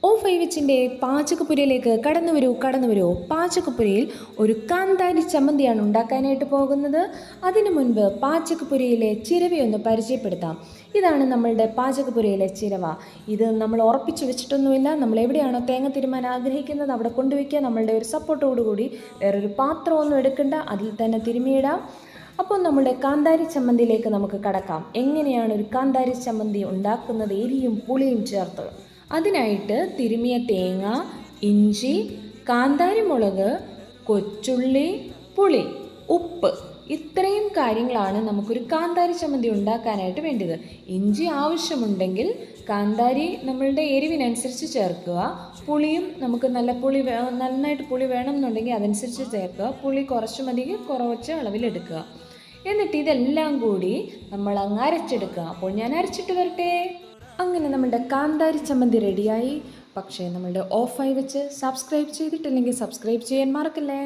O5Hന്റെ പാചകപ്പുരയിലേക്ക് കടന്നു വരൂ. പാചകപ്പുരയിൽ ഒരു കാന്താരി ചമ്മന്തിയാണ് ഉണ്ടാക്കാനായിട്ട് പോകുന്നത്. അതിനു മുൻപ് പാചകപ്പുരയിലെ ചിരവയൊന്ന് പരിചയപ്പെടുത്താം. ഇതാണ് നമ്മളുടെ പാചകപ്പുരയിലെ ചിരവ. ഇത് നമ്മൾ ഉറപ്പിച്ചു വെച്ചിട്ടൊന്നുമില്ല. നമ്മൾ എവിടെയാണോ തേങ്ങ തിരുമാൻ ആഗ്രഹിക്കുന്നത് അവിടെ കൊണ്ടുവയ്ക്കുക. നമ്മളുടെ ഒരു സപ്പോർട്ടോടുകൂടി വേറൊരു പാത്രമൊന്നും എടുക്കണ്ട, അതിൽ തന്നെ തിരുമിയിടാം. അപ്പോൾ നമ്മുടെ കാന്താരി ചമ്മന്തിയിലേക്ക് നമുക്ക് കടക്കാം. എങ്ങനെയാണ് ഒരു കാന്താരി ചമ്മന്തി ഉണ്ടാക്കുന്നത് എരിയും പുളിയും ചേർത്ത്? അതിനായിട്ട് തിരുമിയ തേങ്ങ, ഇഞ്ചി, കാന്താരി മുളക്, കൊച്ചുള്ളി, പുളി, ഉപ്പ്, ഇത്രയും കാര്യങ്ങളാണ് നമുക്കൊരു കാന്താരി ചമ്മന്തി ഉണ്ടാക്കാനായിട്ട് വേണ്ടത്. ഇഞ്ചി ആവശ്യമുണ്ടെങ്കിൽ കാന്താരി നമ്മളുടെ എരിവിനനുസരിച്ച് ചേർക്കുക. പുളിയും നമുക്ക് നന്നായിട്ട് പുളി വേണം എന്നുണ്ടെങ്കിൽ അതനുസരിച്ച് ചേർക്കുക. പുളി കുറച്ച് മതി, കുറച്ച് അളവിലെടുക്കുക. എന്നിട്ട് ഇതെല്ലാം കൂടി നമ്മൾ അങ്ങ് അരച്ചെടുക്കുക. അപ്പോൾ ഞാൻ അരച്ചിട്ട് വരട്ടെ. അങ്ങനെ നമ്മുടെ കാന്താരി ചമ്മന്തി റെഡിയായി. പക്ഷേ നമ്മളുടെ O5H സബ്സ്ക്രൈബ് ചെയ്തിട്ടില്ലെങ്കിൽ സബ്സ്ക്രൈബ് ചെയ്യാൻ മറക്കല്ലേ.